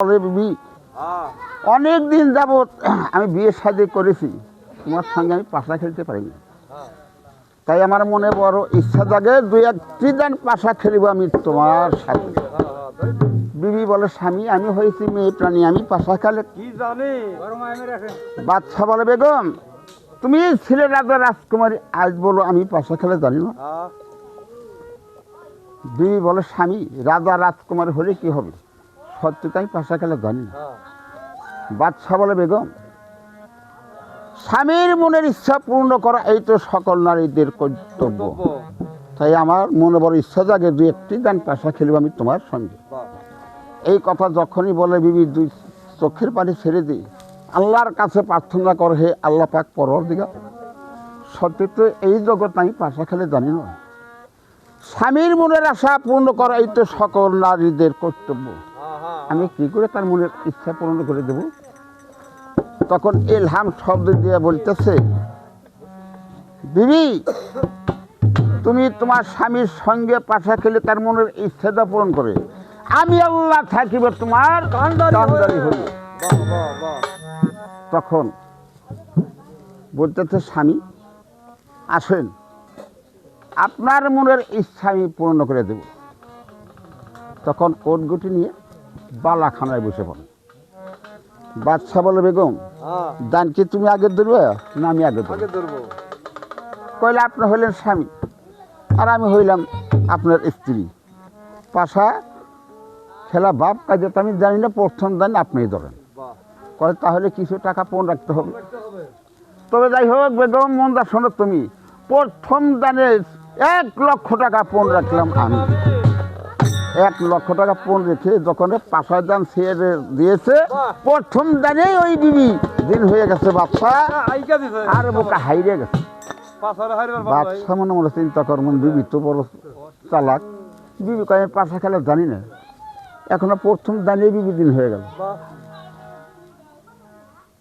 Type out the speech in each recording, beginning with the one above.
বলে বিবি, অনেক দিন যাবৎ আমি বিয়ে শাদী করেছি, তোমার সঙ্গে আমি পাশা খেলতে পারিনি। তাই আমার মনে বড় ইচ্ছা জাগে, দুই একটি দিন পাশা খেলিব আমি তোমার সাথে। বিবি বলে, স্বামী আমি হয়েছি মেয়ে প্রাণী, আমি পাশা খেলে কি জানি। বাদশা বলে, বেগম তুমি ছিলে রাজা রাজকুমারী, আজ বলো আমি পাশা খেলে জানি না। বিবি বলে, স্বামী রাজা রাজকুমারী হলে কি হবে, সত্যি তো আমি পাশা খেলে জানি না। বাদশা বলে, বেগম স্বামীর মনের ইচ্ছা পূর্ণ করা এই তো সকল নারীদের কর্তব্য। তাই আমার মনে বড় ইচ্ছা জাগে, দুই একটি গান পাশা খেলব আমি তোমার সঙ্গে। এই কথা যখনই বলে বিবি দুই চোখের পানি ছেড়ে দিয়ে আল্লাহর কাছে প্রার্থনা করে, হে আল্লাহ পাক পরওয়ারদিগার, সত্যি তো এই জগৎ আমি পাশা খেলে জানি না। স্বামীর মনের আশা পূর্ণ করা এই তো সকল নারীদের কর্তব্য। আমি কি করে তার মনের ইচ্ছা পূর্ণ করে দেব? তখন ইলহাম শব্দ দিয়ে বলতেছে, বিবি তুমি তোমার স্বামীর সঙ্গে পাশা খেলে তার মনের ইচ্ছাটা পূরণ করে, আমি আল্লাহ থাকিব তোমার কান্ডারি হই। তখন বলতেছে, স্বামী আসেন, আপনার মনের ইচ্ছা আমি পূর্ণ করে দেব। তখন কোটগুটি নিয়ে বালাখানায় বসে পড়ে। বাদশা বলে, বেগম দান কি তুমি আগে ধরবে না আমি আগে ধরবো? কইলে, আপনি হইলেন স্বামী আর আমি হইলাম আপনার স্ত্রী, পাশা খেলা বাপ কাজে তো আমি জানি না, প্রথম দান আপনিই ধরেন। কয় তাহলে কিছু টাকা পণ রাখতে হবে। তবে যাই হোক বেগম, মন্দা শোনো, তুমি প্রথম দানে 1,00,000 টাকা পণ রাখলাম আমি। 1,00,000 টাকা পণ রেখে যখন পাশার দান ছেড়ে দিয়েছে, প্রথম দানেই ওই বিবি দিন হয়ে গেছে বাদশা আর বোকা হাইরে গেছে। বাদশা মনে মনে চিন্তা করবেন, বিবি তো বড় চালাক। বিবি কয় আমি পাশা খেলা জানি না, এখনো প্রথম দানেই বিবি দিন হয়ে গেল।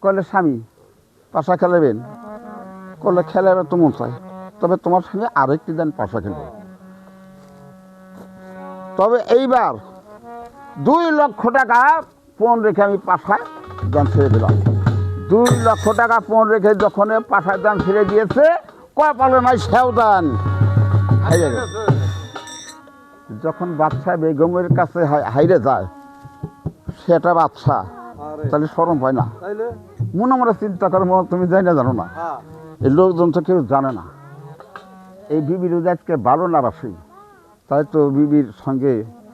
কলে, স্বামী পাশা খেলাবেন? কলে, খেলাবে তো মন চায়, তবে তোমার সঙ্গে আরেকটি দান পাশা খেলবে। তবে এইবার 2,00,000 টাকা পণ রেখে আমি পাশায় দান ছেড়ে দিলাম। 2,00,000 টাকা পণ রেখে যখন পাশায় দান ছেড়ে দিয়েছে, কপালে নাই সেও দান হাইরে গেছে। যখন বাদশা বেগমের কাছে হাইরে যায়, সেটা বাদশা তাহলে শরম পায় না। মনে মনে চিন্তা করো, তুমি যাই না জানো না, এই লোকজন তো কেউ জানে না এই বিবির আজকে ভালো না বাসি, তাই তো বিবির সঙ্গে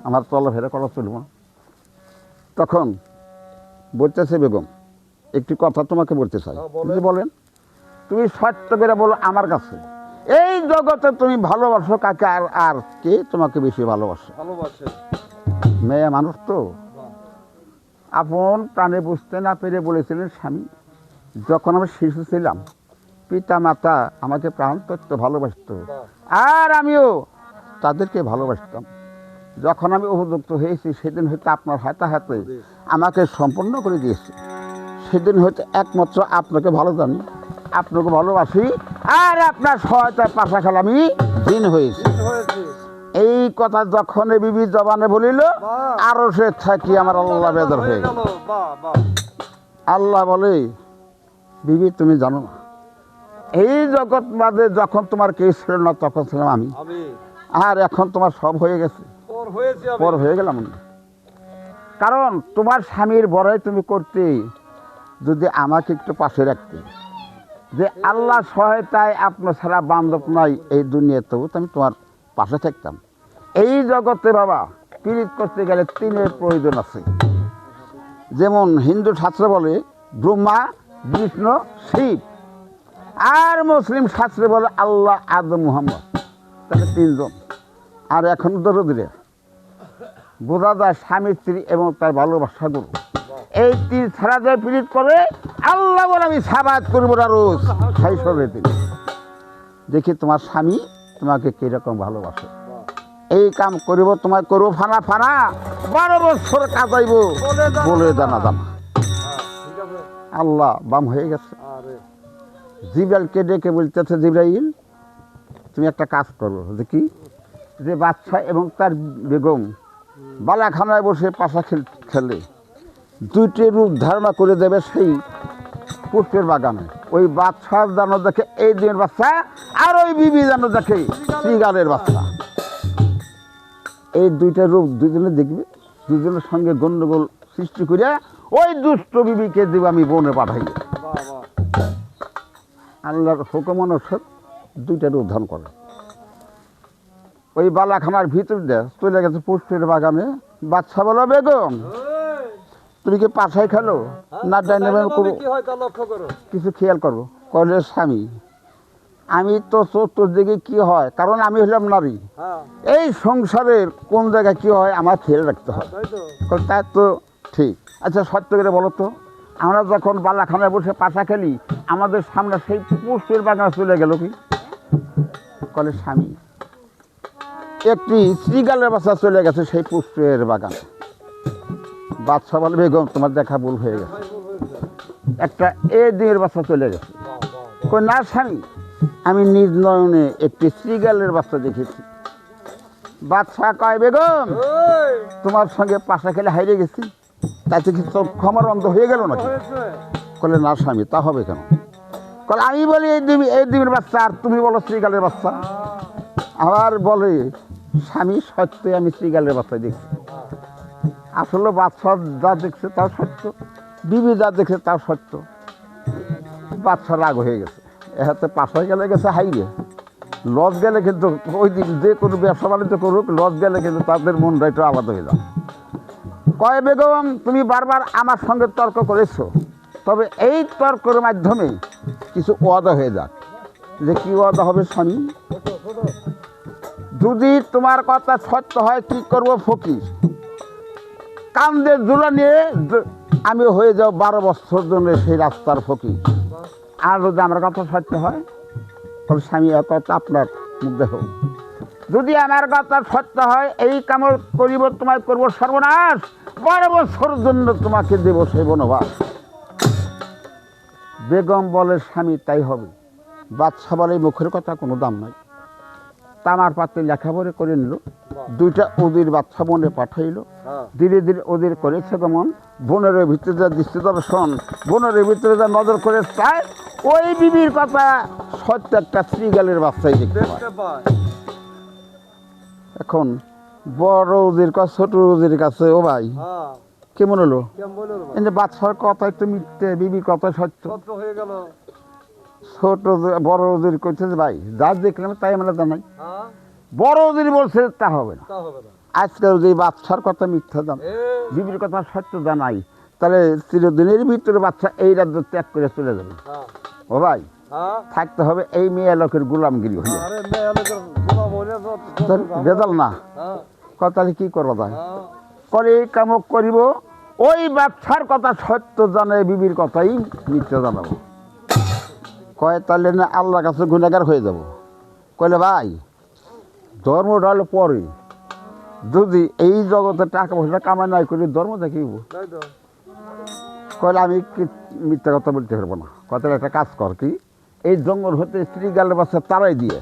আমার চলাফেরা করা চলব না। তখন বলতেছে, বেগম একটি কথা তোমাকে বলতে চাই। বলেন। তুমি সত্য করে বলো আমার কাছে, এই জগতে তুমি ভালোবাসো কাকে, আর কে তোমাকে বেশি ভালোবাসে? মেয়ে মানুষ তো আপন প্রাণে বুঝতে না পেরে বলেছিলেন, স্বামী যখন আমি শিশু ছিলাম পিতা মাতা আমাকে প্রাণতত্ত্ব ভালোবাসত, আর আমিও তাদেরকে ভালোবাসতাম। যখন আমি উপযুক্ত হয়েছি সেদিন হয়তো আপনার হাতে হাতে আমাকে সম্পন্ন করে দিয়েছে। সেদিন হয়তো একমাত্র আপনাকে ভালো জানি, আপনাকে ভালোবাসি, আর আপনার সহায়তায় পাশা খেলা আমি দিন হয়েছে। এই কথা যখন বিবি জবানে বলিল, আরো সে থাকি আমার আল্লাহ বেদর হয়ে গেল। আল্লাহ বলে, বিবি তুমি জানো না, এই জগৎ মাঝে যখন তোমার কেউ ছিল না তখন ছিলাম আমি, আর এখন তোমার সব হয়ে গেছে, পর হয়ে গেলাম। কারণ তোমার স্বামীর বড়াই তুমি করতে, যদি আমাকে একটু পাশে রাখতে, যে আল্লাহ সহায়তায় আপনার ছাড়া বান্ধব নাই এই দুনিয়াতেও, আমি তোমার পাশে থাকতাম। এই জগতে বাবা পীড়িত করতে গেলে 3-এর প্রয়োজন আছে। যেমন হিন্দু শাস্ত্র বলে ব্রহ্মা, বিষ্ণু, শিব, আর মুসলিম শাস্ত্রে বলে আল্লাহ, আদম, মুহাম্মদ, তাহলে 3 জন। আর এখন দরদিরে বোঝা যায় স্বামী স্ত্রী এবং তার ভালোবাসা গুরু, এই 3 ছাড়া যায় পীড়িত করে। আল্লাহ বলে আমি সাবাত করবো না রোজ 600 দিন, দেখি তোমার স্বামী তোমাকে কিরকম ভালোবাসে। এই কাম করিব, তোমায় করবো ফানা ফানা, 12 বছর কাটাইব বলে জানা জানা। আল্লাহ বাম হয়ে গেছে। জিব্রাইলকে ডেকে বলতেছে, জিব্রাইল তুমি একটা কাজ করো। যে কি? যে বাদশা এবং তার বেগম বালাখানায় বসে পাশা খেলে, দুইটি রূপ ধারণা করে দেবে সেই পুষ্পের বাগানে। ওই বাচ্চার যেন দেখে এই দিনের বাচ্চা, আর ওই বিবি যেন দেখে শ্রীগালের বাচ্চা। এই দুইটা রূপ দুজনে দেখবে, দুজনের সঙ্গে গণ্ডগোল সৃষ্টি করে ওই দুষ্ট বিবিকে দেব আমি বনে পাঠাই। আল্লাহর হুকুম অনুসার দুইটা রূপ ধারণ করে ওই বালাখানার ভিতর দিয়ে চলে গেছে পুষ্পের বাগানে। বাচ্চা বলো, বেগম তুমি কি পাশায় খেলো না ডাইনে করবো, কিছু খেয়াল করবো? কলে স্বামী আমি তো চতুর্দিকে কি হয়, কারণ আমি হলাম নারী, এই সংসারের কোন জায়গায় কি হয় আমার খেয়াল রাখতে হয়। তা তো ঠিক। আচ্ছা সত্য করে বলো তো, আমরা যখন বালাখানায় বসে পাশা খেলি আমাদের সামনে সেই পুষ্পের বাগানে চলে গেল কি? কলে স্বামী একটি শ্রীগালের বাচ্চা চলে গেছে সেই পুষ্পের বাগানে। বাচ্চা বলে, বেগম তোমার দেখা ভুল হয়ে গেছে, একটা এ দিনের বাচ্চা চলে গেছে। কই না স্বামী, আমি নিজ নয়নে একটি শ্রীগালের বাচ্চা দেখেছি। বাচ্চা কয়, বেগম তোমার সঙ্গে পাশা খেলে হারিয়ে গেছি, তাতে কি চোখ আমার অন্ধ হয়ে গেল নাকি? বলে না স্বামী, তা হবে কেন? বলে আমি বলি এই ডিমের বাচ্চা, আর তুমি বলো শ্রীগালের বাচ্চা। আবার বলে স্বামী সত্যি আমি শ্রীগালের বাচ্চা দেখছি। আসলে বাচ্চা যা দেখছে তাও সত্য, বিবি যা দেখছে তাও সত্য। বাচ্চা রাগ হয়ে গেছে, এতে পাশায় গেলে গেছে হাইরে। লজ গেলে কিন্তু ওই দিন যে কোনো ব্যবসা বাণিজ্য করুক, লজ গেলে কিন্তু তাদের মনটা একটু আলাদা হয়ে যায়। কয়, বেগম তুমি বারবার আমার সঙ্গে তর্ক করেছো, তবে এই তর্কের মাধ্যমে কিছু ওয়াদা হয়ে যাক। যে কি ওয়াদা হবে স্বামী? যদি তোমার কথা সত্য হয় কি করব ফকির, কান্দে জুলা নিয়ে আমি হয়ে যাও 12 বছর জন্য সেই রাস্তার ফকির। আর যদি আমার কথা সত্য হয় তবে স্বামী কথা আপনার মুগ্ধ হোক। যদি আমার কথা সত্য হয় এই কাম করিব, তোমায় করবো সর্বনাশ, 12 বছর জন্য তোমাকে দেব সেই বনবাস। বেগম বলে স্বামী তাই হবে। বাদশা বলে মুখের কথা কোনো দাম নাই। তামার পাত্রে লেখাপড়ে করে নিল, 2টা ওদের বাচ্চা বনে পাঠাইল। ধীরে ধীরে ওদের করেছে গমন, বনের ভিতরে যা দৃষ্টি দর্শন, বনের ভিতরে যা নজর করে চায় ওই বিবির কথা সত্য একটা শ্রীগালের বাচ্চাই দেখতে পায়। এখন বড় ওদের কাছে ছোট ওদের কাছে, ও ভাই কেমন হলো? বাচ্চার কথা একটু মিথ্যে, বিবির কথা সত্য হয়ে গেল। ছোট বড় ওদের করছে ভাই যা দেখলাম তাই আমরা জানাই, বড় ওদের বলছে তা হবে না। আজকে যদি বাচ্চার কথা মিথ্যা জান, বিবির কথা সত্য জানাই, তাহলে চিরদিনের ভিতরে বাচ্চা এই রাজ্য ত্যাগ করে চলে যাবে। ও ভাই থাকতে হবে এই মেয়ে লোকের গোলামগিরি হয়ে, বেদাল না তাহলে কি করা যায়? করে এই কাম করিব, ওই বাচ্চার কথা সত্য জানে, বিবির কথাই মিথ্যা জানাবো। কয় তাহলে না আল্লাহর কাছে গুনাহগার হয়ে যাব। কইলে ভাই ধর্মটা হলো পরে, যদি এই জগতে টাকা পয়সা কামাই নাই করি ধর্ম দেখিব। কইলে আমি কি মিথ্যা কথা বলতে পারবো না। কথাটা একটা কাজ কর, কি এই জঙ্গল হতে শ্রীগালের বাচ্চা তারাই দিয়ে,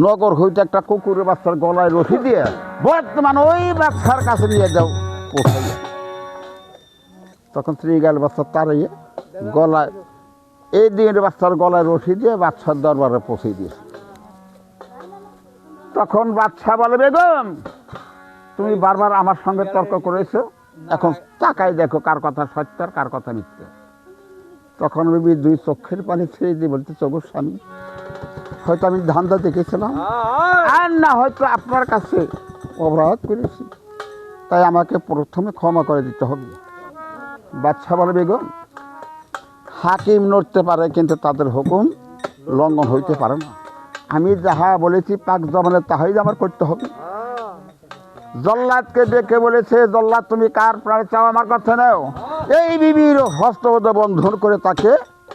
নগর হইতে একটা কুকুরের বাচ্চার গলায় রশি দিয়ে বর্তমান ওই বাচ্চার কাছে নিয়ে যাও পৌঁছাইয়া। তখন শ্রীগাল বাচ্চা তারাইয়ে গলায় এই দিনের বাচ্চার গলায় রশি দিয়ে বাচ্চার দরবারে পৌঁছে দিয়েছে। তখন বাচ্চা বলে, বেগম তুমি বারবার আমার সঙ্গে তর্ক করেছো, এখন তাকাই দেখো কার কথা সত্য আর কার কথা মিথ্যা। তখন বিবি 2 চোখের পানি ছেড়ে দিয়ে বলতে, চোখের স্বামী হয়তো আমি ধান্দা দেখেছিলাম, আর না হয়তো আপনার কাছে অপরাধ করেছি, তাই আমাকে প্রথমে ক্ষমা করে দিতে হবে। বাচ্চা বলে, বেগম হাকিম নড়তে পারে কিন্তু তাদের হুকুম লঙ্ঘন হইতে পারে না। আমি যাহা বলেছি পাক জমানে তাহাই আমার করতে হবে। জল্লাদকে ডেকে বলেছে, জল্লাদ তুমি কার প্রাণ চাও, আমার কথা নাও। এই বিবির হস্তবদ্ধ বন্ধন করে তাকে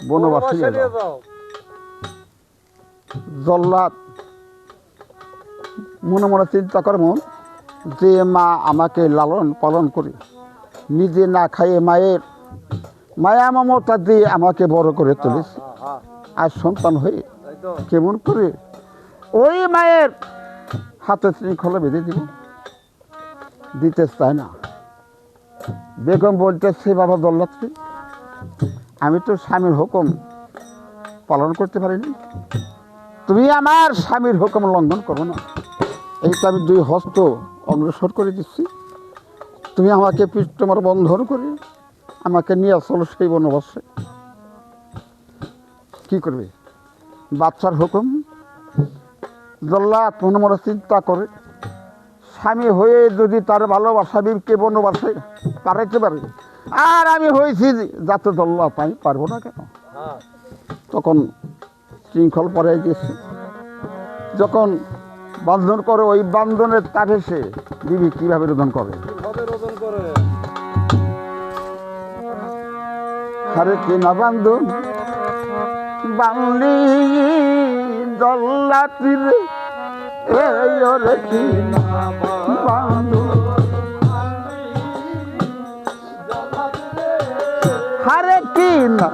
বনবাসী দাও। জল্লাদ মনে মনে চিন্তা করে, মন যে মা আমাকে লালন পালন করে নিজে না খাইয়ে মায়ের মায়া মমতা দিয়ে আমাকে বড় করে তুলেছে, আর সন্তান হয়ে কেমন করে ওই মায়ের হাতে শৃঙ্খলা বেঁধে দিতে চায় না। বেগম বলতেছে, বাবা দৌলতরি, আমি তো স্বামীর হুকুম পালন করতে পারিনি, তুমি আমার স্বামীর হুকুম লঙ্ঘন করো না। এই তো আমি দুই হস্ত অগ্রসর করে দিচ্ছি, তুমি আমাকে পৃষ্ঠমার বন্ধন করে আমাকে নিয়ে চলো সেই বনবাসে। কি করবে? বাচ্চার হুকুম। জল্লাদ মনে মনে চিন্তা করে, স্বামী হয়ে যদি তার ভালোবাসা বিবকে বনবাসে পাঠাইতে পারে, আর আমি হয়েছি যাতে জল্লাদ, আমি পারবো না কেন? তখন শৃঙ্খল পরে গিয়েছে, যখন বন্ধন করে ওই বন্ধনের তাপে সে বিবি কিভাবে রোদন করে। আরে কি না বান্ধন বাংলি জল্লাতির, এই ওরে কি না বান্ধন, আরে কি না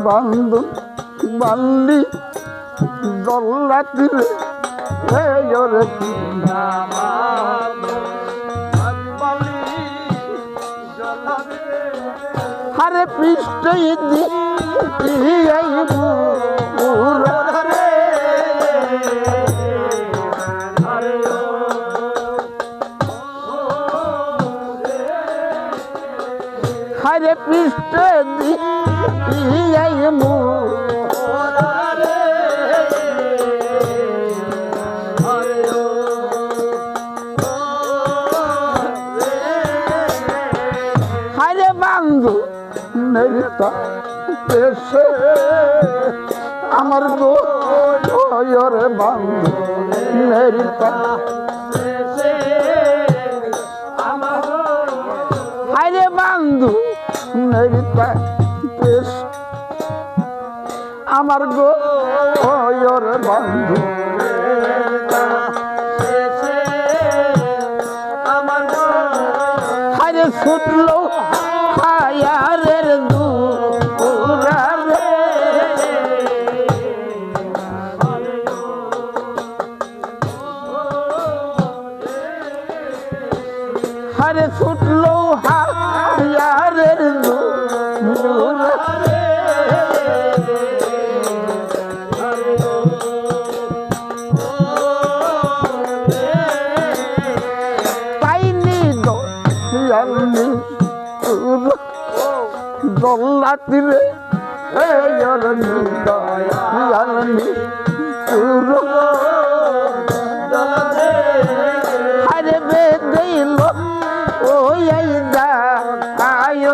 বান্ধন বাংলি জল্লাতির, এই ওরে কি না হারে পৃষ্ঠে হারে পৃষ্ঠে হারে বান্ধু নেতা পেশে আমার গো রে বান্ধু নেতা, হারে বান্ধু নেতা পেশ আমার গো রে বান্ধু, হারে ছুটলো হায়ারের দুরারে, হারে ছুটলো হায়ারের দুরারে, পাইনি দয়ালনি জল্লাতিরে, এই অরণি দয়ালনি হারে বেদিল ওই দা আয়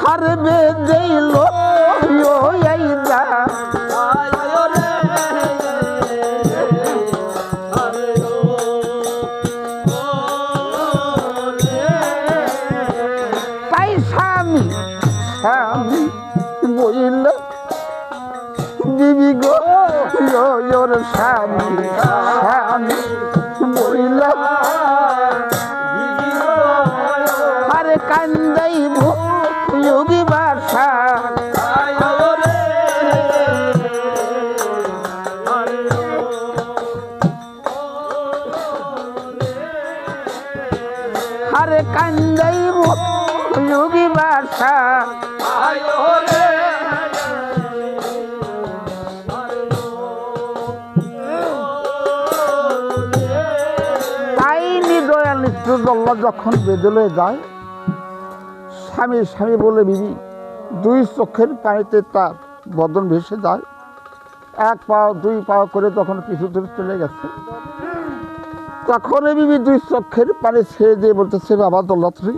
হারে বেদিল ওই দা স্বামী বইল বিবি গো ওর স্বামী, স্বামী বইল আরে কান্দাইব যোগী বাসা, আরে কান্দাইব যোগী বাসা, তাইনি দয়াল নিত্যজল্লা যখন বেদলে যায়, স্বামী স্বামী বলে বিবি দুই চোখের পানিতে তার বদন ভেসে যায়, এক পাও দুই পাও করে তখন কিছু দূর চলে গেছে। তখন বিবি দুই চোখের পানি ছেড়ে দিয়ে বলতেছে, বাবা দৌলতরি,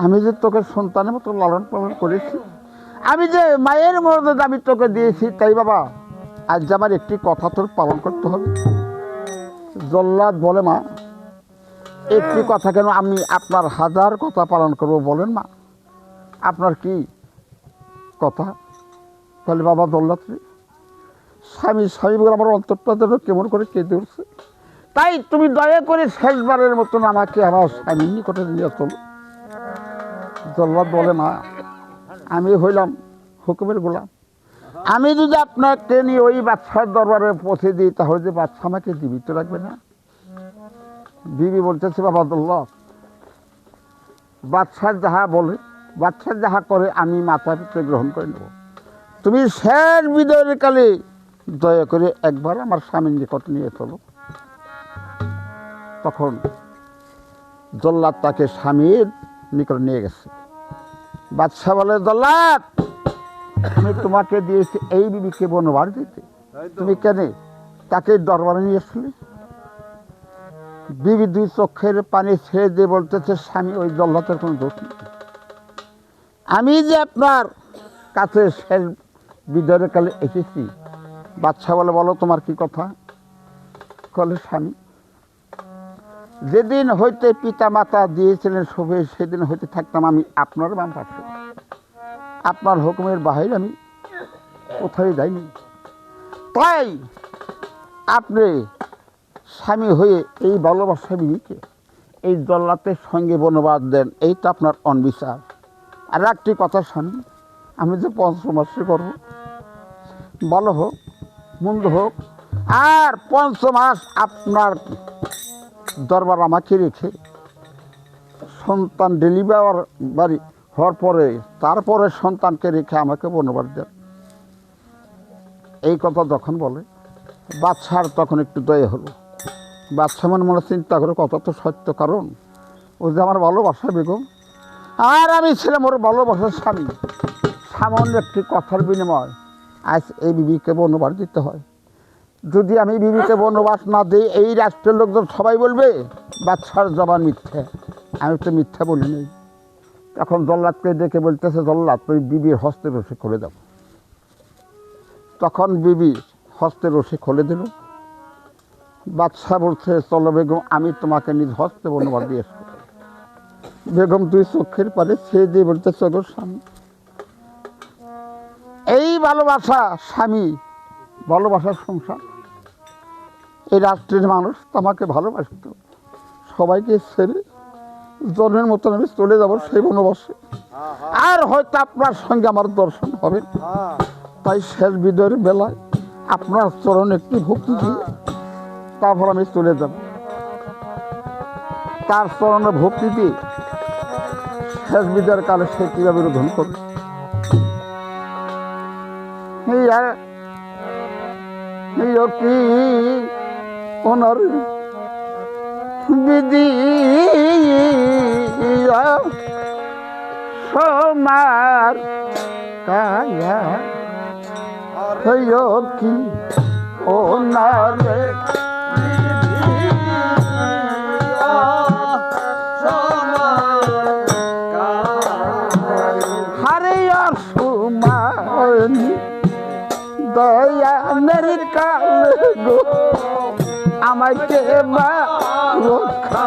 আমি যে তোকে সন্তানের মতো লালন পালন করেছি, আমি যে মায়ের মর্যাদা আমি তোকে দিয়েছি, তাই বাবা আজ আমার একটি কথা তোর পালন করতে হবে। জল্লাদ বলে, মা একটি কথা কেন, আমি আপনার হাজার কথা পালন করব, বলেন মা আপনার কি কথা? তাহলে বাবা দৌলতরি, স্বামী স্বামী বলে আমার অন্তরটা যেন কেমন করে কেঁদে উঠছে, তাই তুমি দয়া করে শেষবারের মতন আমাকে আমার স্বামীর নিকটে নিয়ে চলো। জল্লাদ বলে, মা আমি হইলাম হুকুমের গোলাম, আমি যদি আপনাকে নিয়ে ওই বাদশার দরবারে পৌঁছে দিই তাহলে যে বাদশা আমাকে জীবিত রাখবে না? বিবি বলতেছে, বাবা আব্দুল্লাহ, বাদশাহ যাহা বলে, বাদশাহ যাহা করে আমি মাথা পিছনে গ্রহণ করে নেব। তুমি শেষ বিদায়ের কালে দয়া করে একবার আমার স্বামীর নিকট নিয়ে চলো। তখন জল্লাদ তাকে স্বামীর নিকট নিয়ে গেছে। বাদশাহ বলে, জল্লাদ, আমি তোমাকে দিয়েছি এই বিবিকে বনবার দিতে, তুমি কেন তাকে দরবারে নিয়ে আসলে? বিবি দুই চোখের পানি ছেড়ে দিয়ে বলতেছে, স্বামী, ওই জল্লাদের কোনো দোষ নেই। আমি যে আপনার কাছে শেষ বিদায়ের কালে এসেছি। বাদশাহ বলে, বলো তোমার কি কথা? বলে, স্বামী, যেদিন হইতে পিতা মাতা দিয়েছিলেন সবে, সেদিন হইতে থাকতাম আমি আপনার বাম পাশে। আপনার হুকুমের বাহিরে আমি কোথায় যাইনি। তাই আপনি স্বামী হয়ে এই ভালোবাসা বিবিকে এই জল্লাদের সঙ্গে বনবাস দেন, এইটা আপনার অনবিচার। আর একটি কথা, স্বামী, আমি যে পঞ্চমাসে করব, ভালো হোক মন্দ হোক, আর 5 মাস আপনার দরবার আমাকে রেখে সন্তান ডেলিভারি হওয়ার পরে তারপরে সন্তানকে রেখে আমাকে বনবাস দেন। এই কথা যখন বলে, বাদশার তখন একটু দয়া হলো। বাদশা মনে চিন্তা করে, কথা তো সত্য, কারণ ও যে আমার ভালোবাসা বেগম, আর আমি ছিলাম ওর ভালোবাসার স্বামী। সামান্য একটি কথার বিনিময় আজ এই বিবিকে বনবাস দিতে হয়। যদি আমি বিবিকে বনবাস না দিই, এই রাষ্ট্রের লোকজন সবাই বলবে বাদশার জবান মিথ্যে। আমি তো মিথ্যা বলি নেই। তখন জল্লাদকে ডেকে বলতেছে, জল্লাদ, তুই বিবির হস্তে রশি খুলে দাও। তখন বিবি হস্তে রশি খুলে দিল। বাদশাহ বলছে, চলো বেগম, আমি তোমাকে নিজ হস্তে বনবাস দিয়ে এসব। বেগম দুই চোখের পারে ছেড়ে দিয়ে বলতেছে, গো স্বামী, এই ভালোবাসা স্বামী, ভালোবাসার সংসার। এই রাষ্ট্রের মানুষ তোমাকে ভালোবাসত, সবাইকে ছেড়ে জন্মের মতন আমি চলে যাবো সেই বনবাসে, আর হয়তো আপনার সঙ্গে আমার দর্শন হবে। তাই শেষ বিদায়ের বেলায় আপনার চরণে একটি ভক্তি দিয়ে তারপর আমি চলে যাব। তার চরণে ভক্তি দিয়ে শেষ বিদায়ের কালে সে কীভাবে রোধন করবে। কি ওনার বিধি সোমার কায়া কি ওনার দয়া মেরি কাল গো আমাকে মা রক্ষা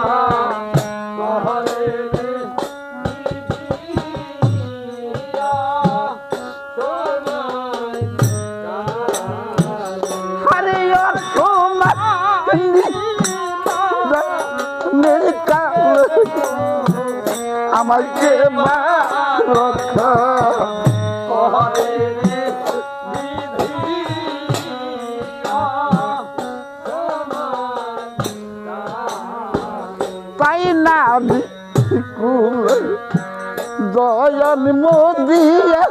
হরে মেরি কাল আমাকে মা রক্ষা দয়াল মোদিয়া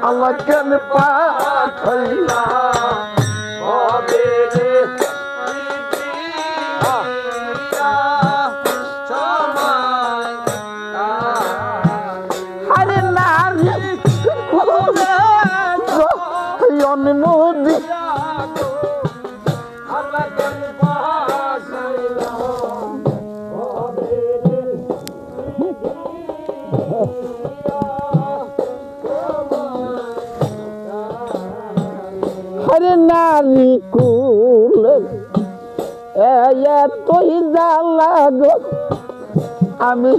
আমাকে পাঠাইলা আরে নারী দয়াল মোদিয়া হরে নারী কুল এতই জ্বালা গো আমি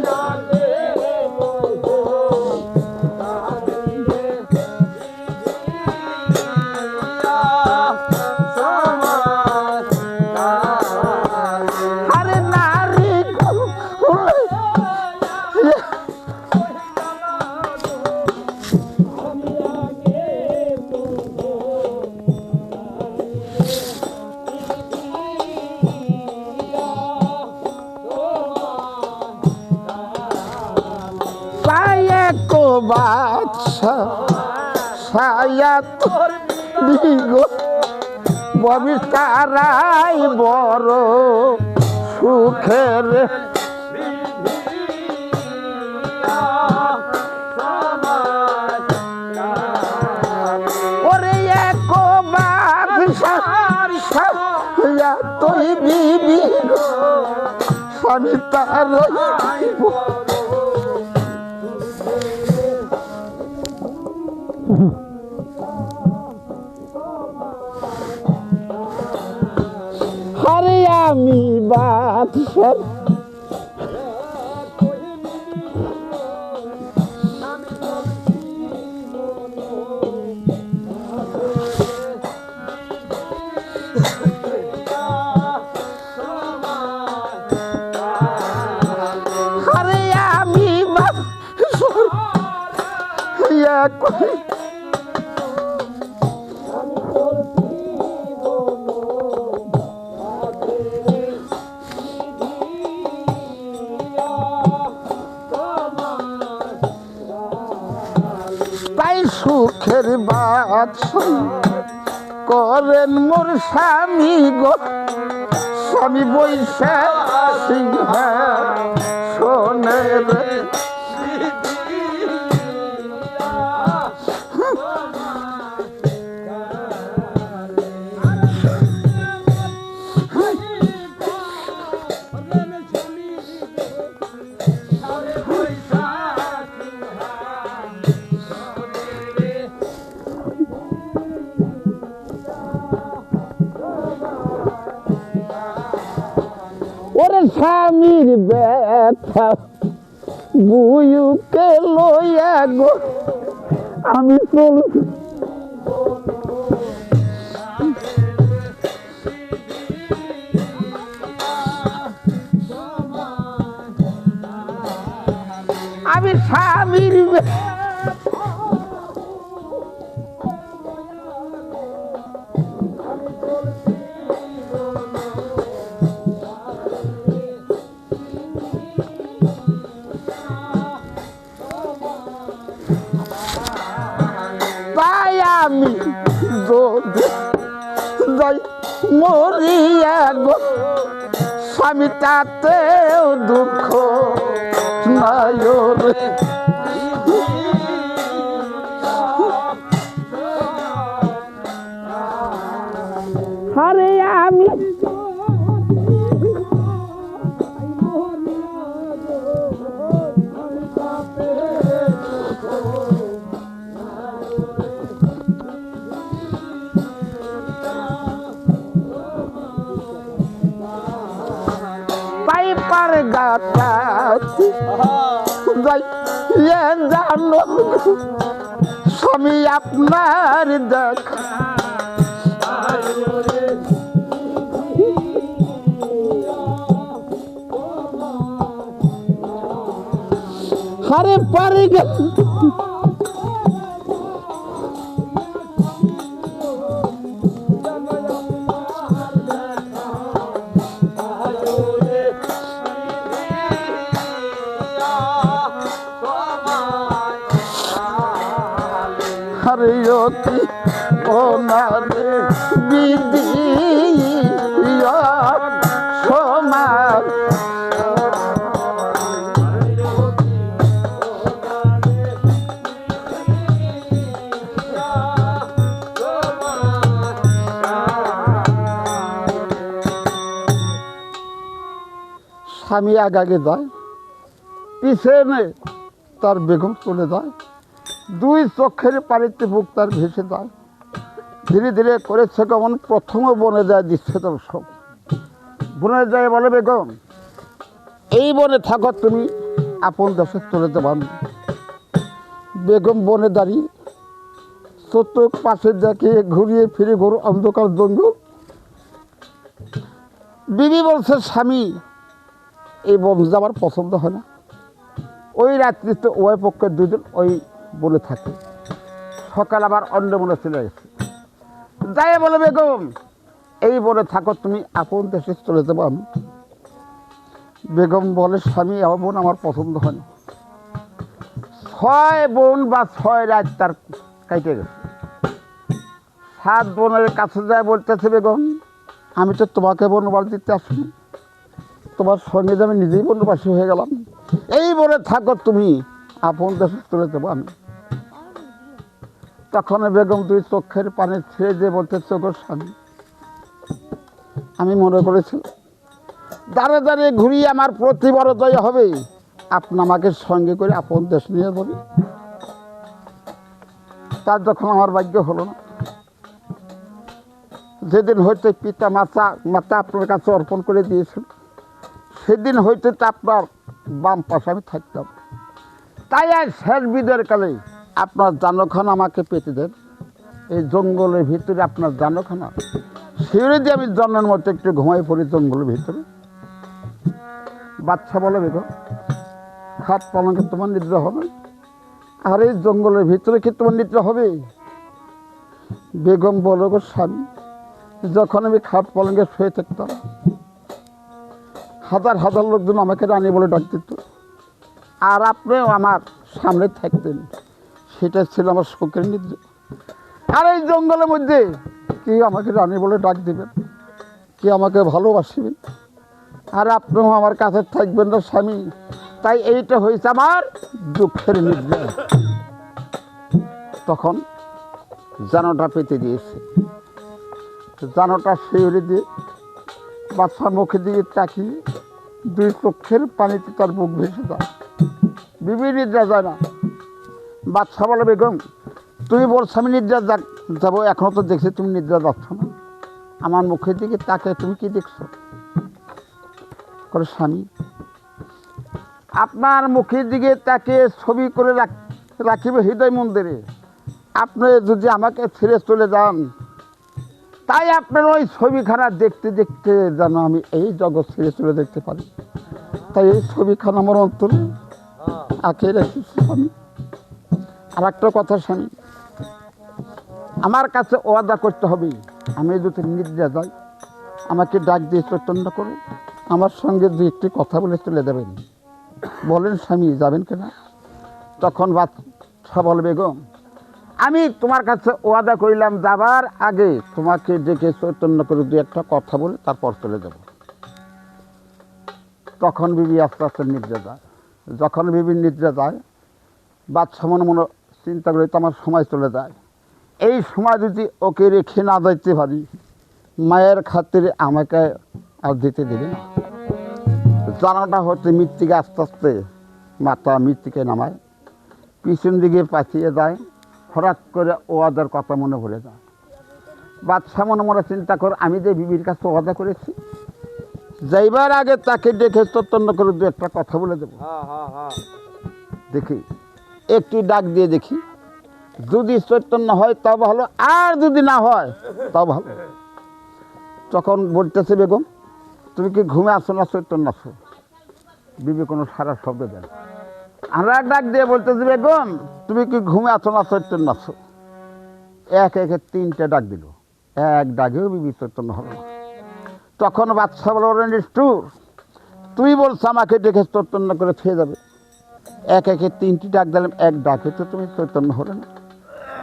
হরে নারী কুল বাদশা ছায়া তোর বিগো ভবিষ্যৎ বড় সুখের ওরে এক বাদশা ছায়া তুই বিবি গো স্বামী তার আরে আমি বাদশা আরে আমি বাদশা তাই সুখের বাদশা করেন মোর স্বামী গো স্বামী বৈশা সিংহা সোনের ওরে স্বামীর ব্যথা বুয়ুকে লইয়া গো আমি চলছি আমি স্বামীর তাই আমি যদি যাই মরিয়া গো স্বামী তাতেও দুঃখ নাই রে আরে আমি পাইপার গাতা জানো স্বামী আপনার দেখা হারে পারে গে হরিয়তি ওনারে বিধি সমাজ স্বামী আগাগে যায় পিছনে তার বেগম চলে যায় দুই চোখের পানিতে বুক তার ভেসে যায় ধীরে ধীরে করেছে কেমন প্রথমে বনে যায় দিচ্ছে তোর সব বনে যায় বলে বেগম এই বনে থাকো তুমি আপন দেশে চলে যাবান বেগম বনে দাঁড়িয়ে চতুক পাশে দেখে ঘুরিয়ে ফিরে ঘোর অন্ধকার জঙ্গল বিবি বলছে স্বামী এই বন যাবার পছন্দ হয় না ওই রাত্রিতে উভয় পক্ষের দুজন ওই বনে থাকে সকাল আবার অন্য বনে চলে গেছে যাই বলে বেগম এই বনে থাকো তুমি আপন দেশে চলে যাবো আমি বেগম বলে স্বামী আমার বোন আমার পছন্দ হয় না 6 বোন বা 6 রাত তার কাইটে গেছে। 7 বোনের কাছে যায় বলতেছে, বেগম আমি তো তোমাকে বনবাস দিতে আসিনি, তোমার সঙ্গে যে আমি নিজেই বনবাসী হয়ে গেলাম, এই বলে থাকো তুমি, আপন দেশে চলে যাবো আমি। তখন বেগম 2 চোখের পানি ছেড়ে দিয়ে বলতেছে, গো স্বামী, আমি মনে করেছিলাম দাঁড়ে দাঁড়িয়ে ঘুরিয়ে আমার প্রতি বড় জয় হবে, আপনি আমাকে সঙ্গে করে আপন দেশ নিয়ে যাবে। তার যখন আমার ভাগ্য হলো না, যেদিন হইতে পিতা মাতা আপনার কাছে অর্পণ করে দিয়েছিল, সেদিন হইতে তো আপনার বাম পাশে আমি থাকতাম। তাই আর শেষ বিদের কালে আপনার জানখানা আমাকে পেতে দেন। এই জঙ্গলের ভিতরে আপনার জানখানা শিউরে দিয়ে আমি জন্মের মতো একটু ঘুমাই পড়ি জঙ্গলের ভিতরে। বাচ্চা বলে, বেগম খাট পালঙ্কে তোমার নিদ্রা হবে? আর এই জঙ্গলের ভিতরে কি তোমার নিদ্রা হবে? বেগম বলো, গো স্বামী, যখন আমি খাট পালঙ্কে শুয়ে থাকতাম, হাজার হাজার লোকজন আমাকে রানী বলে ডাক দিত, আর আপনিও আমার সামনে থাকতেন, সেটা ছিল আমার সুখের নিদ্রা। আর এই জঙ্গলের মধ্যে কি আমাকে রানী বলে ডাক দিবেন, কি আমাকে ভালোবাসিবেন, আর আপনিও আমার কাছে থাকবেন না স্বামী। তাই এইটা হয়েছে আমার দুঃখের নিদ্রা। তখন জানোটা পেতে দিয়েছে, জানোটা শিউরে দিয়ে বাচ্চার মুখের দিকে তাকিয়ে 2 চোখের পানিতে তার বুক ভেসে যায়। বিবি নিদ্রা যায় না। বাচ্চা বলে, বেগম তুমি বলছো আমি নিদ্রা যাবো, এখনো তো দেখছি তুমি নিদ্রা যাচ্ছ না, আমার মুখের দিকে তাকে তুমি কি দেখছো? করে, স্বামী আপনার মুখের দিকে তাকে ছবি করে রাখিবে হৃদয় মন্দিরে, আপনি যদি আমাকে ছেড়ে চলে যান, তাই আপনার ওই ছবিখানা দেখতে দেখতে যেন আমি এই জগৎ ছেড়ে চলে দেখতে পারি। তাই এই ছবিখানা আমার অন্তরে আঁকে রেখেছি আমি। আর একটা কথা স্বামী, আমার কাছে ওয়াদা করতে হবে, আমি যদি নিদ্রা যাই আমাকে ডাক দিয়ে চৈতন্য করে আমার সঙ্গে 2-1টি কথা বলে চলে যাবেন। বলেন স্বামী, যাবেন কিনা? তখন বাচ্চা বলে, বেগম আমি তোমার কাছে ওয়াদা করিলাম, যাবার আগে তোমাকে ডেকে চৈতন্য করে 2-1টা কথা বলে তারপর চলে যাব। তখন বিবি আস্তে আস্তে নিদ্রা যায়। যখন বিবি নিদ্রা যায়, বাচ্চা মনে মনে চিন্তা করে তো আমার সময় চলে যায়, এই সময় যদি ওকে রেখে না যাইতে পারি, মায়ের খাতিরে আমাকে আর দিতে দেবে না। জানাটা হতে মৃত্তিকা আস্তে আস্তে মাথা মৃত্তিকে নামায়, পিছন দিকে পাঠিয়ে যায়। হঠাৎ করে ওয়াদার কথা মনে পড়ে যায়। বাচ্চা মনে মনে চিন্তা করে, আমি যে বিবির কাছে ওয়াদা করেছি, যাইবার আগে তাকে ডেকে চৈতন্য করে 2-1টা কথা বলে দেবো। দেখি একটি ডাক দিয়ে দেখি, যদি চৈতন্য হয় তাও ভালো, আর যদি না হয় তাও ভালো। তখন বলতেছে, বেগম তুমি কি ঘুমে আসো না চৈতন্য আসো? বিবি কোনো সারা শব্দ দেন। আমরা ডাক দিয়ে বলতেছি, বেগম তুমি কি ঘুমে আসো না চৈতন্য আসো? একে 3টে ডাক দিল, এক ডাকেও বিবি চৈতন্য হলো না। তখন বাচ্চা বলো, নিষ্ঠুর, তুই বলছো আমাকে ডেকে চৈতন্য করে খেয়ে যাবে, একে 3টি ডাক দিলাম, এক ডাকে তো তুমি চৈতন্য হলে না।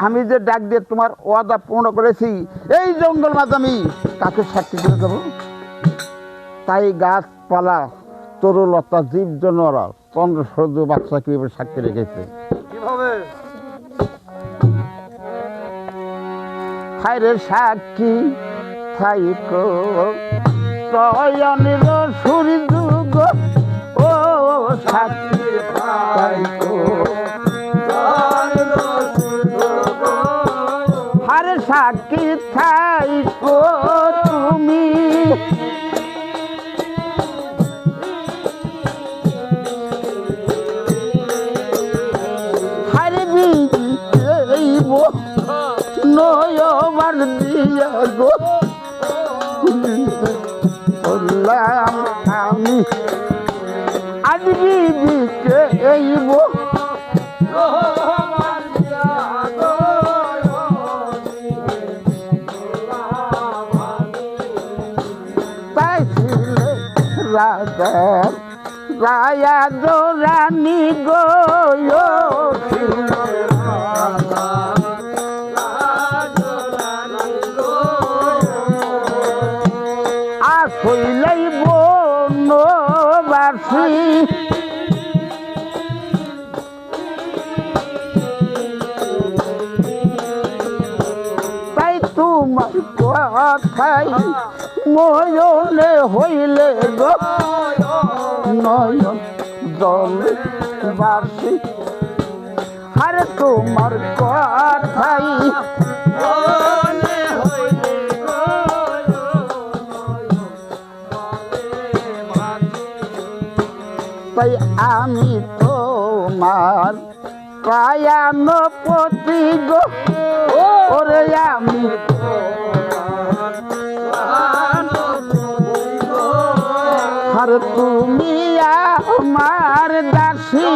আমি যে ডাক দিয়ে তোমার ওয়াদা পূর্ণ করেছি, এই জঙ্গল মাঝে আমি কাকে সাক্ষী করে দেবো? তাই গাছপালা, তরুলতা, জীব জানোয়ার 1500 বাচ্চা কিভাবে সাক্ষী রেখেছে? হায়রে সাক্ষী থাইকো তয়নের সূর্য গো, ও সাক্ষী থাইকো, হারে সাক্ষী থাইকো তুমি, হারে বিবি এইব নয়বার দিয়া গো, বললাম আমি আজ বিবিকে এইব, তাই ছিলে রাজা রায়া রানী গো, হইলাই বনবাসী তাই তোমার কথাই ময়নে হইলে গো নয়ন জলে বাসি আরে তোমার কথাই তাই আমি তোমার কায়ানপতি গো ওরে আমি আর তুমি আমার দাসী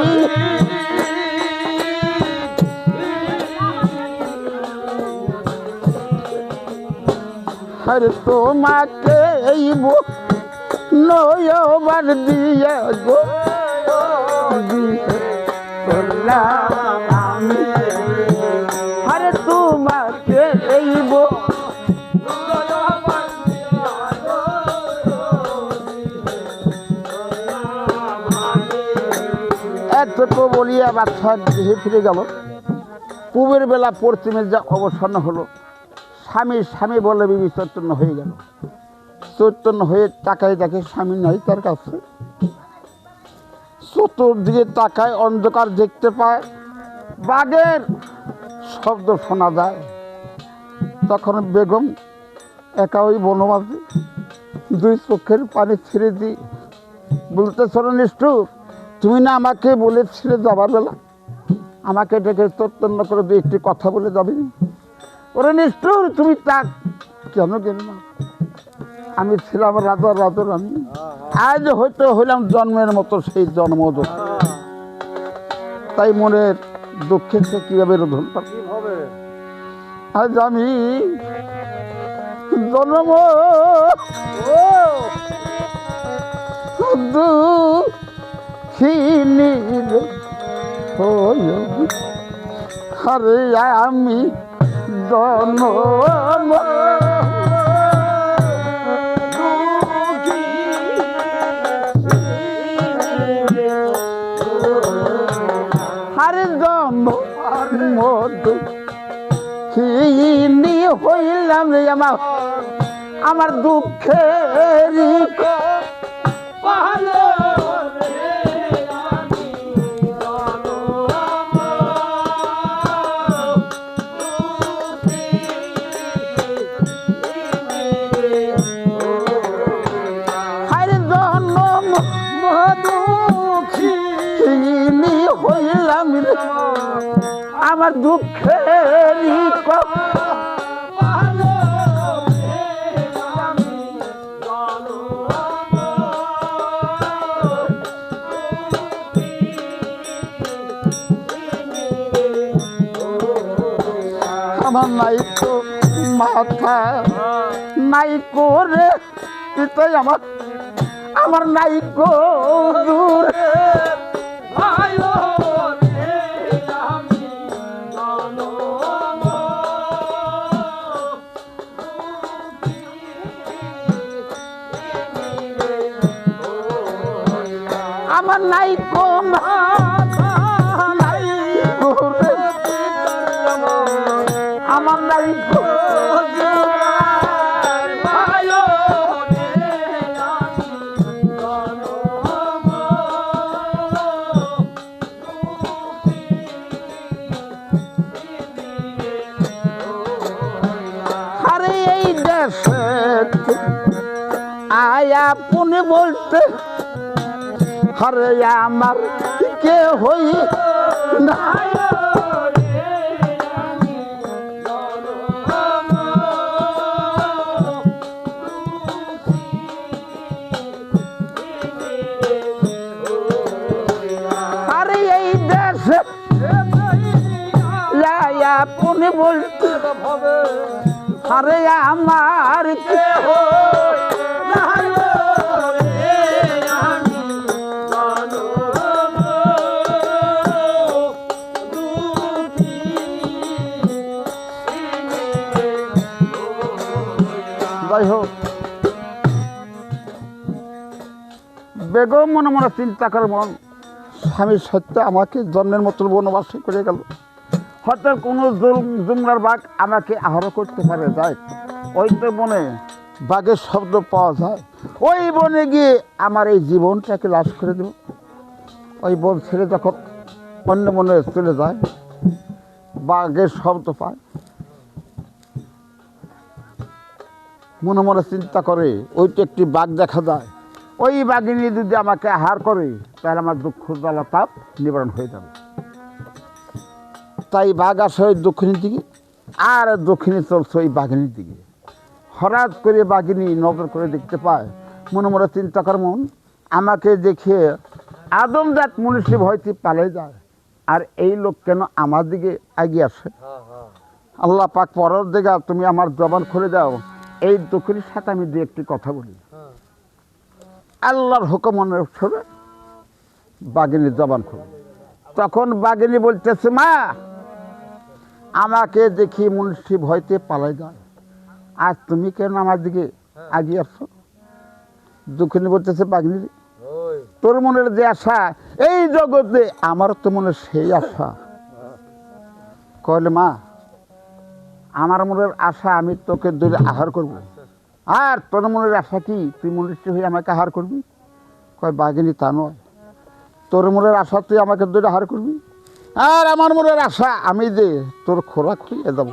আর তোমাকে এই নয়বার দিয়ে গো আমি আরে তোমাকে এই এতটুকু বলিয়া বাচ্চা গৃহে ফিরে গেল। পূবের বেলা পশ্চিমের যা অবসন্ন হলো, স্বামী বলে বিবি চৈতন্য হয়ে গেল। চৈতন্য হয়ে তাকায় দেখে স্বামী নাই তার কাছে। চতুর্দিকে তাকায়, অন্ধকার দেখতে পায়, বাঘের শব্দ শোনা যায়। তখন বেগম একা ওই বনবাসী দুই চোখের পানি ছেড়ে দিয়ে বলতেছ নিষ্ঠুর, তুমি না আমাকে বলেছিলে যাবার বেলা আমাকে ডেকে চৈতন্য করে দিয়ে একটি কথা বলে যাবে। ওরে নিষ্ঠুর, তুমি তা কেন গেল না? আমি ছিলাম রাজার রানী, আজ হয়তো হইলাম জন্মের মতো সেই জন্ম। তাই মনের দুঃখে সে কিভাবে রোধন পাবে? আজ আমি জন্ম দুঃখিনী আরে আমি জন্ম দুঃখিনী হইলাম রে আমার দুঃখের হইলাম আমার দুঃখের আমার নাই তো মাথা নাই করে আমার নাই দূর আমার নাই নাই করে আমার নাই আরে এই দেশে আয়া পুনে বলতে হরে আমার কে হই না আরে এই দেশে পুনে বলতে হরে আমার কে হই না যাই হোক, বেগম মনে মনে চিন্তা করে, মন স্বামী সত্য আমাকে জন্মের মতো বনবাসী করে গেল, হয়তো কোনো জুমরার বাঘ আমাকে আহার করতে পারে, যায় ওই তো বনে বাঘের শব্দ পাওয়া যায়, ওই বনে গিয়ে আমার এই জীবনটাকে লাশ করে দেব। ওই বন ছেড়ে যখন অন্য বনে চলে যায়, বাঘের শব্দ পায়, মনে মনে চিন্তা করে ওইটা একটি বাঘ দেখা যায়, ওই বাঘিনী যদি আমাকে আহার করে তাহলে আমার দুঃখ জ্বালা তাপ নিবারণ হয়ে যাবে। তাই বাঘ আসে ওই দক্ষিণের দিকে, আর দক্ষিণে চলছে ওই বাঘিনীর দিকে। হঠাৎ করে বাঘিনী নজর করে দেখতে পায়, মনে মনে চিন্তা করে, মন আমাকে দেখে আদমজাত মনীষী ভয়তে পালিয়ে যায়, আর এই লোক কেন আমার দিকে এগিয়ে আসে? আল্লাহ পাক পরের দিকে তুমি আমার জবান খুলে দাও, এই দক্ষিণের সাথে আমি দু একটি কথা বলি। আল্লাহর হুকুম অনুসারে বাঘিনীর জবান খুলে। তখন বাঘিনী বলতেছে, মা আমাকে দেখি মনীষী ভয়তে পালিয়ে যায়, আর তুমি কেন আমার দিকে এগিয়ে আসছো? দক্ষিণী বলতেছে, বাঘিনী তোর মনের যে আশা এই জগতে, আমার তো মনে সেই আশা। কইলে, মা আমার মনের আশা আমি তোকে ধরে আহার করব, আর তোর মনের আশা কি তুই মনীষী হয়ে আমাকে আহার করবি? কয়, বাঘিনী তা নয়, তোর মনের আশা তুই আমাকে ধরে আহার করবি, আর আমার মনের আশা আমি যে তোর খোরাক হয়ে যাব।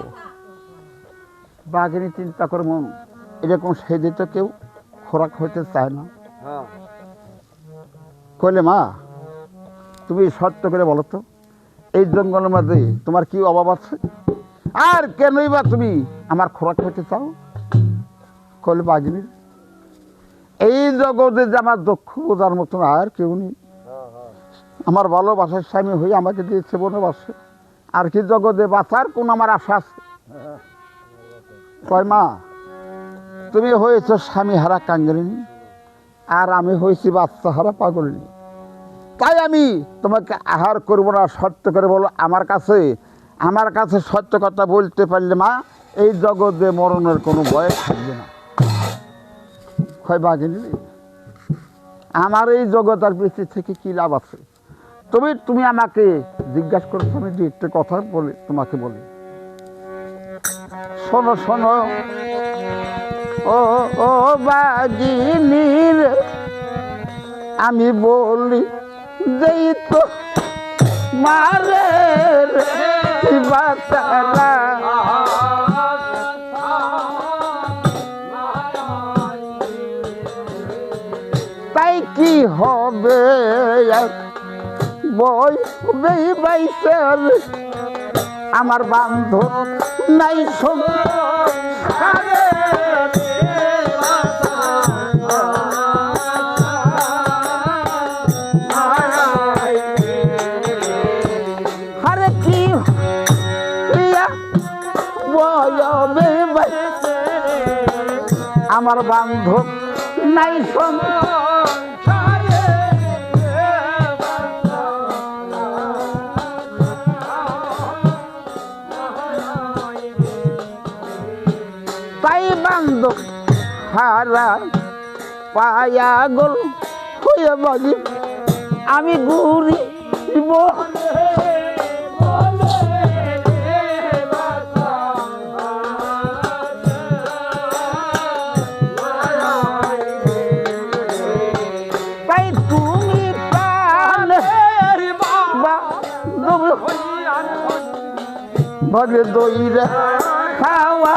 বাঘিনী চিন্তা করে, মন এরকম সেই দিত কেউ খোরাক হইতে চায় না। কইলে, মা তুমি সত্য করে বলো তো, এই জঙ্গলের মধ্যে তোমার কি অভাব আছে, আর কেনই বা তুমি আমার খোরাক হইতে চাও? কইলে, বাঘিনী এই জগতে যে আমার দুঃখ বোঝার মতন আর কেউ নেই, আমার ভালোবাসার স্বামী হয়ে আমাকে দিয়েছে বনবাসে, আর কি জগতে বাঁচার কোন আমার আশা আছে? কয়, মা তুমি হয়েছ স্বামী হারা কাঙ্গালিনী, আর আমি হয়েছি বাচ্চা হারা পাগলিনী, তাই আমি তোমাকে আহার করবো না। সত্য করে বলো, আমার কাছে সত্য কথা বলতে পারলে মা এই জগতে মরণের কোনো বয়স থাকবে না। কয়, বাঘিনী আমার এই জগৎ আর বেঁচে থেকে কি লাভ আছে? তুমি আমাকে জিজ্ঞাসা করছো, আমি দু একটা কথা বলি তোমাকে বলি। শোনো শোনো ও ও বাঘিনীর, আমি বলি যেই তো মারে বাতারা, তাই কি হবে বই বাইসের, আমার বান্ধব নাই সংসারে, আরে কি আমার বান্ধব নাই সংসারে, তাই বান্ধব হারা পায়া গোল হয়ে বলি আমি ঘুরি তাই তুমি ভাগে দইরা খাওয়া,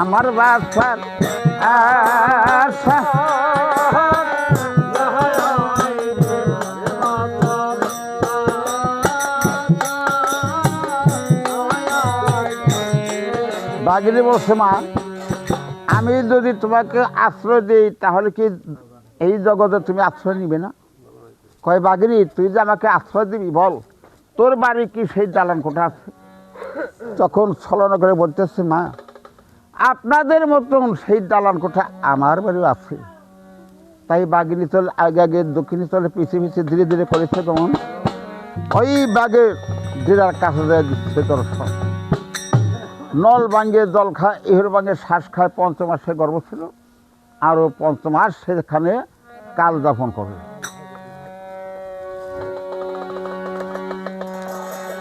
আমার বাসার আশা বাঘিনী বলছে, মা আমি যদি তোমাকে আশ্রয় দিই তাহলে কি এই জগতে তুমি আশ্রয় নিবে না? কয়, বাঘিনী তুই যে আমাকে আশ্রয় দিবি বল, তোর বাড়ি কি সেই দালান কোঠা আছে? তখন ছলনা করে বলতেছে, মা আপনাদের মতন সেই দালান কোঠা আমার বাড়িও আছে, তাই বাঘিনী চল আগে আগে দক্ষিণী চলে পিছিয়ে পিছিয়ে ধীরে ধীরে করেছে তখন ওই বাঘের দিদার কাছে যায় দিচ্ছে দর্শন নল ভাঙ্গে জল খায় ইহর ভাঙ্গে শ্বাস খায় 5 মাসের গর্ভ ছিল আরও 5 মাস সেখানে কাল যাপন করে।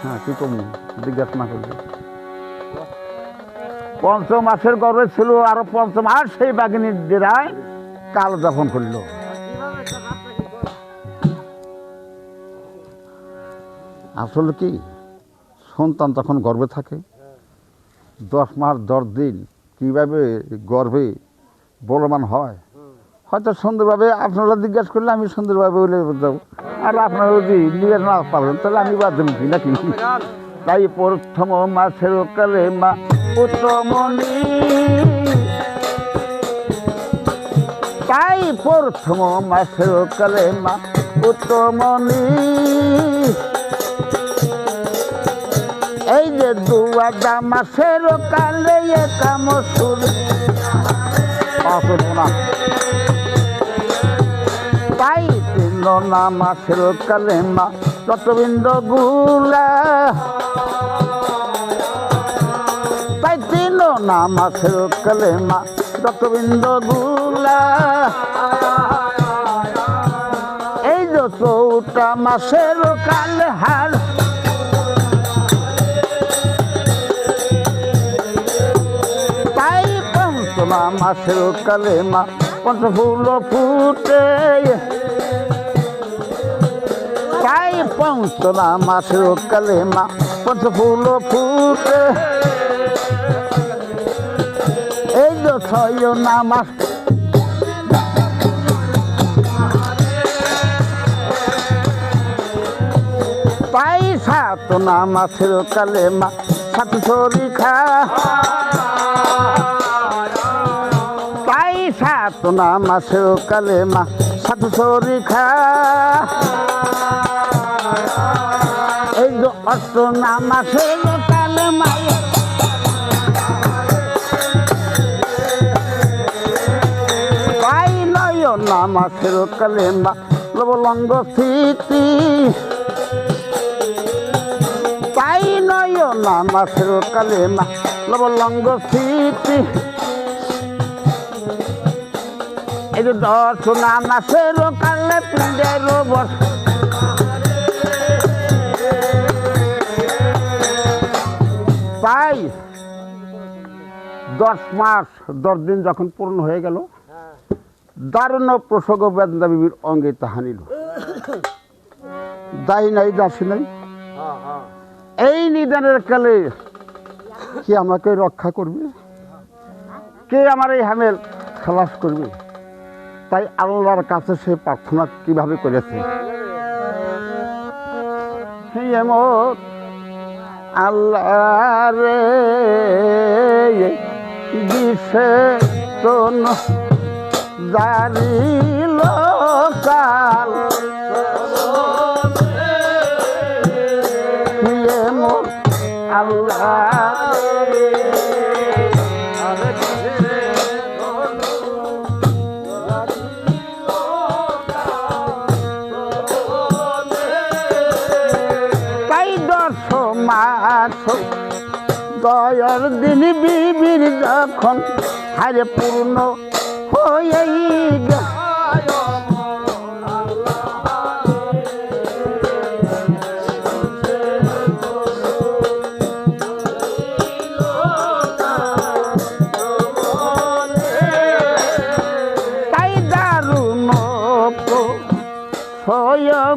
হ্যাঁ কি কম জিজ্ঞাসা না করবে 5 মাসের গর্ভে ছিল আরো 5 মাস সেই বাঘিনীর ডেরায় কাল যাপন করল। আসলে কি সন্তান তখন গর্ভে থাকে 10 মাস 10 দিন কিভাবে গর্ভে বলবান হয় হয়তো সুন্দরভাবে আপনারা জিজ্ঞাসা করলে আমি সুন্দরভাবে বলে যাবো আর আপনারা যদি নিয়ে না পারেন তাহলে আমি বাদ দিচ্ছি নাকি। তাই প্রথম মাসের কালে মা পুত্রমণি তাই প্রথম মাসের কালে মা পুত্রমণি এই যে দুয়াদা মাসের কালে কামসুর তাই 3 মাসের কালে মা রক্তবিন্দ গুলা তাই 3 মাসের কালে মা রক্তবিন্দ গুলা এই যে 4টা মাসের কালে হার তাই 5 মাসের কালে মা পঞ্চফুল ফুটে তাই 5 মাসের কালে মা পঞ্চফুল ফুটে এই যে 6 মাস তাই 7 মাসের কালে মা 7 শরীখা তাই 7 মাসের কালে মা 7 শরীখা এই যে 8 মাসের কালে মা তাই 9 মাসের কালে মা লবলঙ্গ স্থিতি তাই 9 মাসের কালে মা লবলঙ্গ স্থিতি এই যে 10 মাসের কালে পিণ্ডের বস তাই 10 মাস 10 দিন যখন পূর্ণ হয়ে গেল দারুণ প্রসঙ্গ বেদনা বিবির অঙ্গে তাহা নিল দায়ী নাই দাসী নাই এই নিদানের কালে কে আমাকে রক্ষা করবে কে আমার এই হামেল খালাস করবে তাই আল্লাহর কাছে সে প্রার্থনা কিভাবে করেছে আল্লাহ রে দিশে তোন জারি লোকাল আল্লাহ তাই 10 মাস দয়ার দিন বিবির যখন হারে পূর্ণ হয়ে তাই দারুণ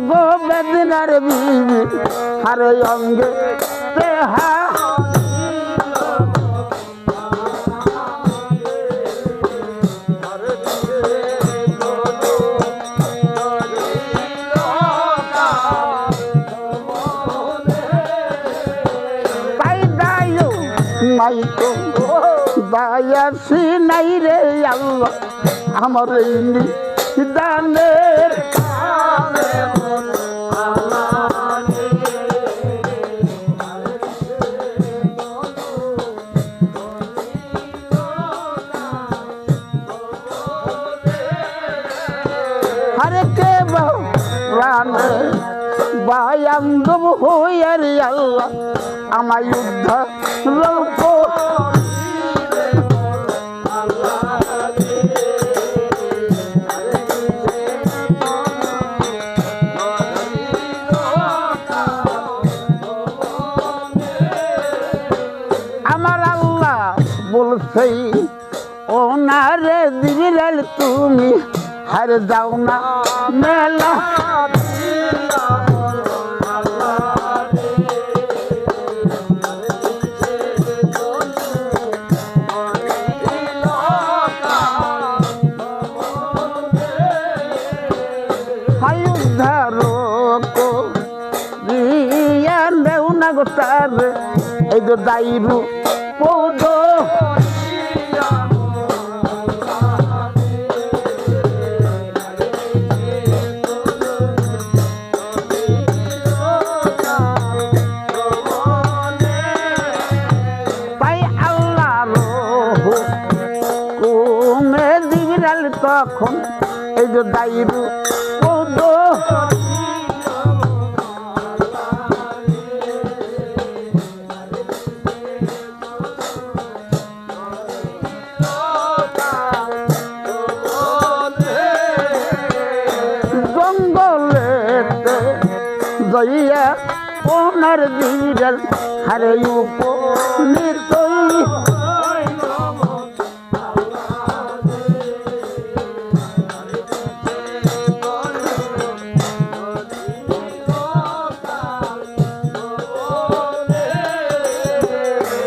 গো বেদনার বিবি হারে অঙ্গে তেহা দায়াসি নাই রে আল্লাহ আমার এই নিদানের কে প্রাণে বায়াম দেব হইয়ার আল্লাহ আমায় উদ্ধার আমার আল্লাহ বলছে ও না রে জিবরাইল তুমি হারে যাও না মেলা এই তো দাইরু পৌদ তাই আল্লাহ কুমে জিবরাইল তখন এই যে দাইরু পৌদ জইয়া ওনার জিবরাইল হারে উপনীত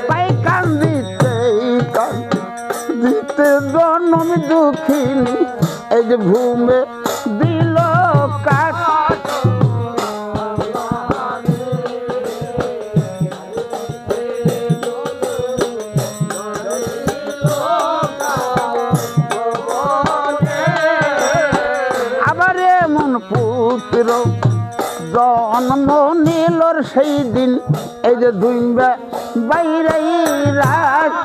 পাই কান্দিতে দিতে জনম দুঃখিনী এই যে ঘুমে দিল কাঠ পুত্র জন্ম নিলর সেই দিন এই যে দুই বাইরে রাত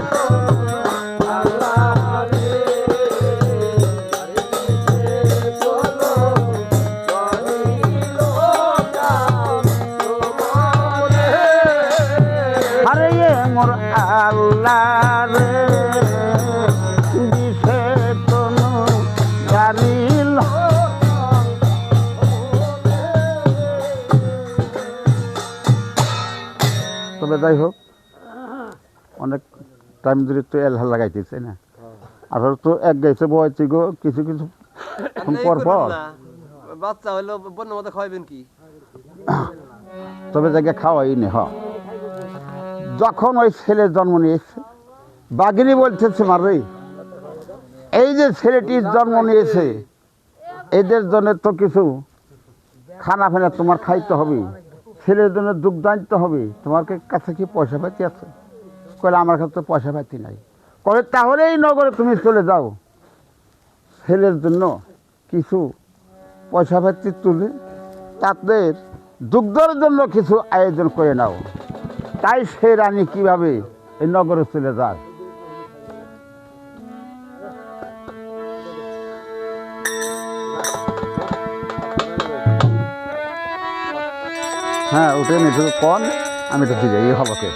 আরে মোর আল্লাহ রে দিছে তনু জানিল তবে যাই হোক অনেক টাইম ধরে তো এলহা লাগাইতেছে না আর তো এক গাইছে বয়সে গো কিছু কিছু পর পর বাচ্চা হইলো বন্য মতো খাওয়াবেন কি তবে জায়গায় খাওয়াই নে যখন ওই ছেলে জন্ম নিয়েছে বাগিনী বলতেছে মারে এই যে ছেলেটির জন্ম নিয়েছে এদের জন্য তো কিছু খানা ফেনা তোমার খাইতে হবে ছেলের জন্য দুগ্ধ আনতে হবে তোমার কাছে কি পয়সা পাতি আছে কলে আমার কাছে তো পয়সা পাতি নাই কলে তাহলে এই নগরে তুমি চলে যাও ছেলের জন্য কিছু পয়সা পাতি তুলে তাদের দুগ্ধর জন্য কিছু আয়োজন করে নাও তাই সে রানী কিভাবে এই নগরে চলে যায় হ্যাঁ ওটা নিয়ে শুধু কন আমি তো ঠিক এই হবকে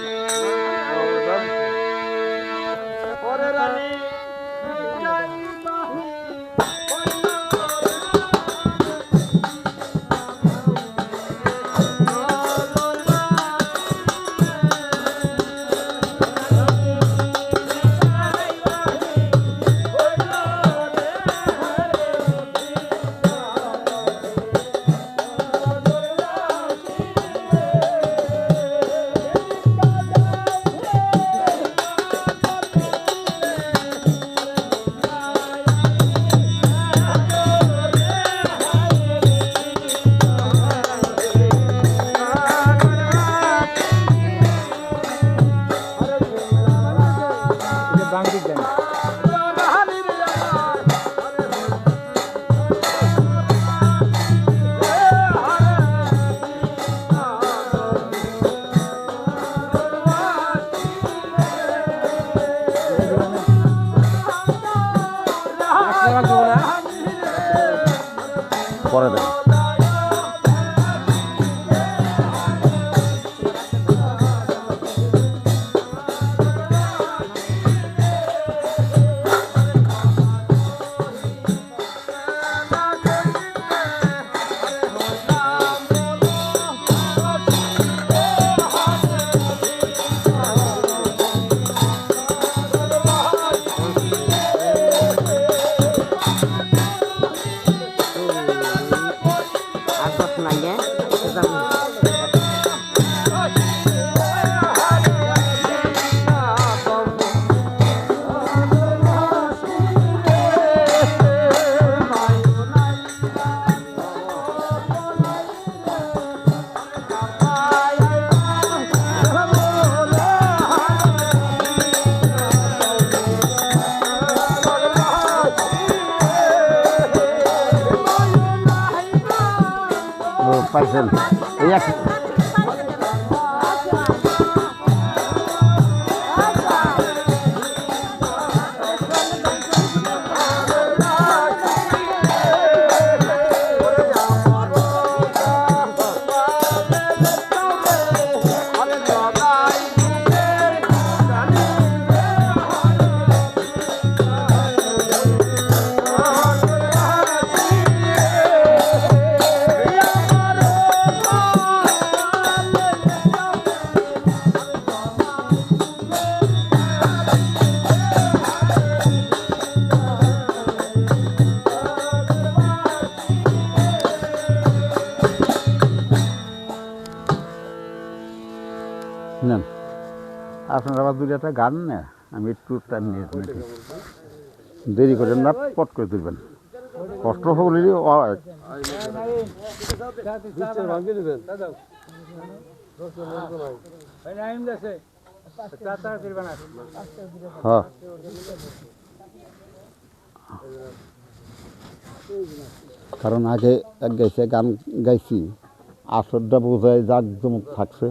শোনাইলে পাইছেন এই এক নেন আপনার আবার দুটো একটা গান না আমি একটু টাইম নিয়ে নিচ্ছি। দেরি করেন না, পট করে তুলবেন, কষ্ট হলে হয়। হ্যাঁ কারণ আগে এক গাইছে গান গাইছি আসরটা বোঝায় জাঁকজমক থাকছে।